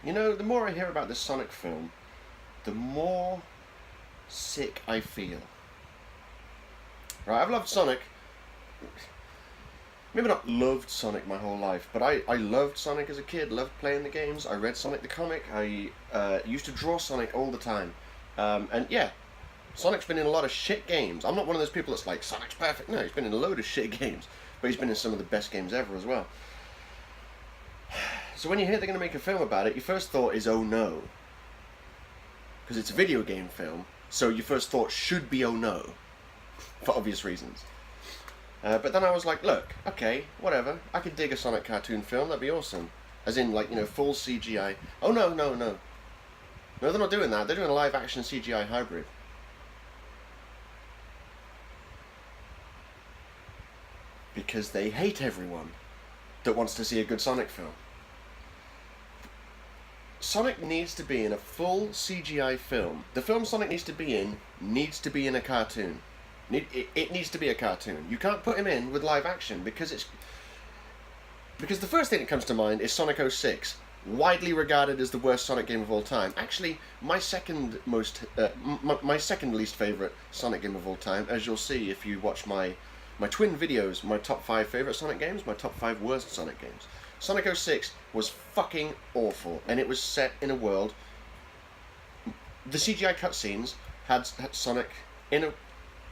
You know, the more I hear about this Sonic film, the more sick I feel. Right, I've loved Sonic. Maybe not loved Sonic my whole life, but I loved Sonic as a kid, loved playing the games. I read Sonic the comic. I used to draw Sonic all the time. And yeah, Sonic's been in a lot of shit games. I'm not one of those people that's like, Sonic's perfect. No, he's been in a load of shit games. But he's been in some of the best games ever as well. So when you hear they're going to make a film about it, your first thought is, oh no. Because it's a video game film, so your first thought should be, oh no. For obvious reasons. But then I was like, look, okay, whatever. I could dig a Sonic cartoon film, that'd be awesome. As in, like, you know, full CGI. Oh, no. No, they're not doing that. They're doing a live-action CGI hybrid. Because they hate everyone that wants to see a good Sonic film. Sonic needs to be in a full CGI film. The film Sonic needs to be in a cartoon. It needs to be a cartoon. You can't put him in with live action because the first thing that comes to mind is Sonic 06, widely regarded as the worst Sonic game of all time. Actually, my second least favorite Sonic game of all time, as you'll see if you watch my twin videos, my top 5 favorite Sonic games, my top 5 worst Sonic games. Sonic 06 was fucking awful, and it was set in a world. The CGI cutscenes had Sonic in a.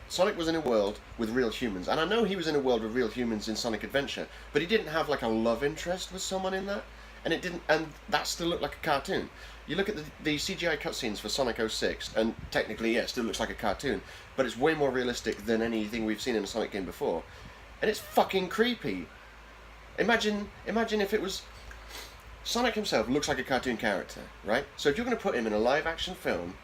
Sonic was in a world with real humans, and I know he was in a world with real humans in Sonic Adventure, but he didn't have like a love interest with someone in that, and that still looked like a cartoon. You look at the CGI cutscenes for Sonic 06, and technically, yeah, it still looks like a cartoon, but it's way more realistic than anything we've seen in a Sonic game before, and it's fucking creepy. Imagine if it was. Sonic himself looks like a cartoon character, right? So if you're going to put him in a live-action film,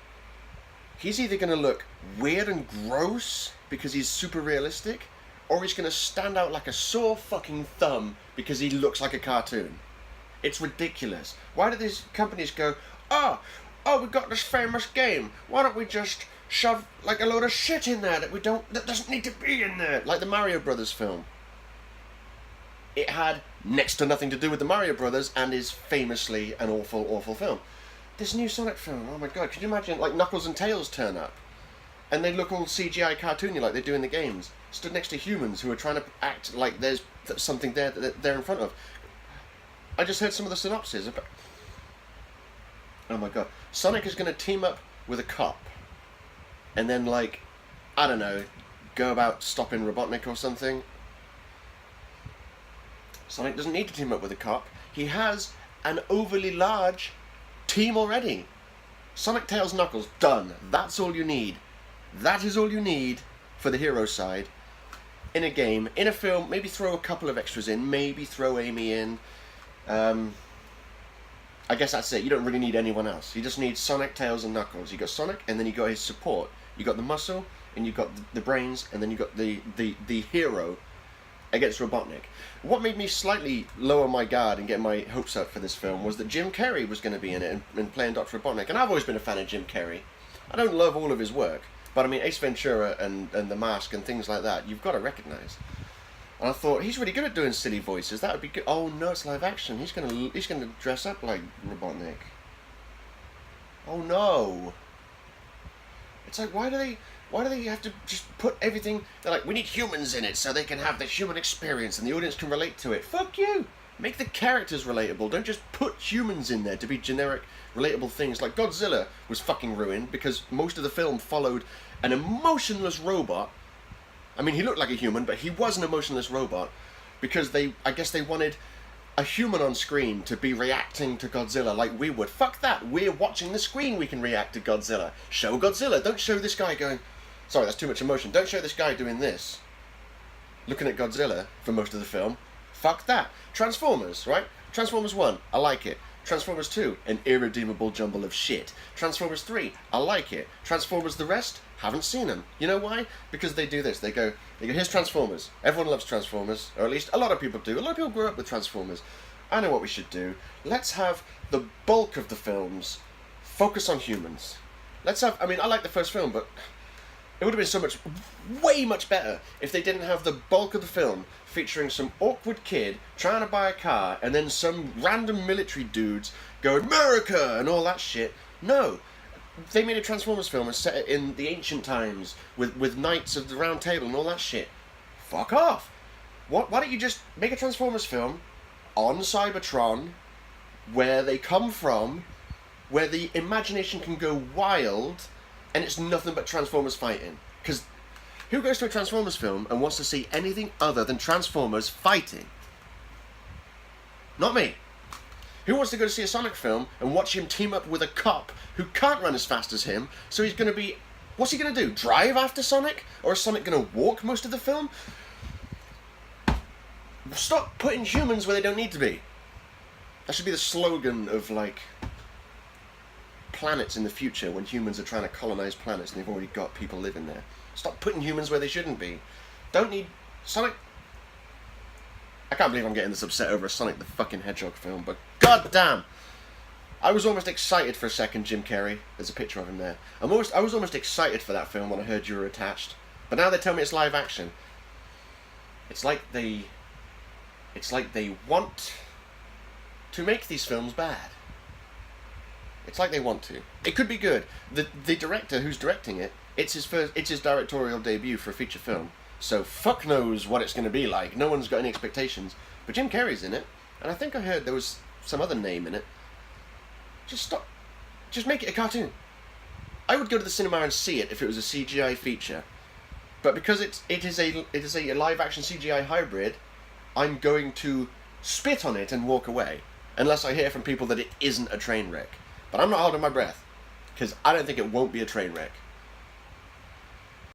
he's either going to look weird and gross because he's super realistic, or he's going to stand out like a sore fucking thumb because he looks like a cartoon. It's ridiculous. Why do these companies go, oh, we got this famous game. Why don't we just shove like a load of shit in there that doesn't need to be in there? Like the Mario Brothers film. It had next to nothing to do with the Mario Brothers and is famously an awful, awful film. This new Sonic film, oh my god, could you imagine, like, Knuckles and Tails turn up, and they look all CGI cartoony like they do in the games, stood next to humans who are trying to act like there's something there that they're in front of. I just heard some of the synopses. Oh my god. Sonic is going to team up with a cop, and then, like, I don't know, go about stopping Robotnik or something. Sonic doesn't need to team up with a cop. He has an overly large team already. Sonic, Tails, Knuckles, done. That's all you need. That is all you need for the hero side. In a game, in a film, maybe throw a couple of extras in, maybe throw Amy in. I guess that's it. You don't really need anyone else. You just need Sonic, Tails, and Knuckles. You got Sonic, and then you got his support. You got the muscle, and you got the brains, and then you got the hero against Robotnik. What made me slightly lower my guard and get my hopes up for this film was that Jim Carrey was going to be in it and playing Dr. Robotnik. And I've always been a fan of Jim Carrey. I don't love all of his work, but I mean Ace Ventura and The Mask and things like that, you've got to recognise. And I thought, he's really good at doing silly voices. That would be good. Oh no, it's live action. He's gonna dress up like Robotnik. Oh no. It's like, why do they have to just put everything? They're like, we need humans in it so they can have the human experience and the audience can relate to it. Fuck you! Make the characters relatable. Don't just put humans in there to be generic, relatable things. Like Godzilla was fucking ruined because most of the film followed an emotionless robot. I mean, he looked like a human, but he was an emotionless robot because I guess they wanted a human on screen to be reacting to Godzilla like we would. Fuck that. We're watching the screen, we can react to Godzilla. Show Godzilla. Don't show this guy going, sorry, that's too much emotion. Don't show this guy doing this, looking at Godzilla for most of the film. Fuck that. Transformers, right? Transformers 1, I like it. Transformers 2, an irredeemable jumble of shit. Transformers 3, I like it. Transformers the rest, haven't seen them. You know why? Because they do this. They go, here's Transformers. Everyone loves Transformers, or at least a lot of people do. A lot of people grew up with Transformers. I know what we should do. Let's have the bulk of the films focus on humans. Let's have, I mean, I like the first film, but It would have been so much, way much better if they didn't have the bulk of the film featuring some awkward kid trying to buy a car and then some random military dudes going, America, and all that shit. No. They made a Transformers film and set it in the ancient times with Knights of the Round Table and all that shit. Fuck off. Why don't you just make a Transformers film on Cybertron, where they come from, where the imagination can go wild, and it's nothing but Transformers fighting. Because who goes to a Transformers film and wants to see anything other than Transformers fighting? Not me. Who wants to go to see a Sonic film and watch him team up with a cop who can't run as fast as him, so he's going to be... What's he going to do? Drive after Sonic? Or is Sonic going to walk most of the film? Stop putting humans where they don't need to be. That should be the slogan of, like, planets in the future when humans are trying to colonize planets and they've already got people living there. Stop putting humans where they shouldn't be. Don't need... Sonic... I can't believe I'm getting this upset over a Sonic the fucking Hedgehog film, but god damn! I was almost excited for a second, Jim Carrey. There's a picture of him there. I was almost excited for that film when I heard you were attached. But now they tell me it's live action. It's like they want to make these films bad. It's like they want to. It could be good. The director who's directing it, it's his directorial debut for a feature film. So fuck knows what it's going to be like. No one's got any expectations. But Jim Carrey's in it, and I think I heard there was some other name in it. Just stop. Just make it a cartoon. I would go to the cinema and see it if it was a CGI feature. But because it is a live action CGI hybrid, I'm going to spit on it and walk away. Unless I hear from people that it isn't a train wreck. But I'm not holding my breath. Because I don't think it won't be a train wreck.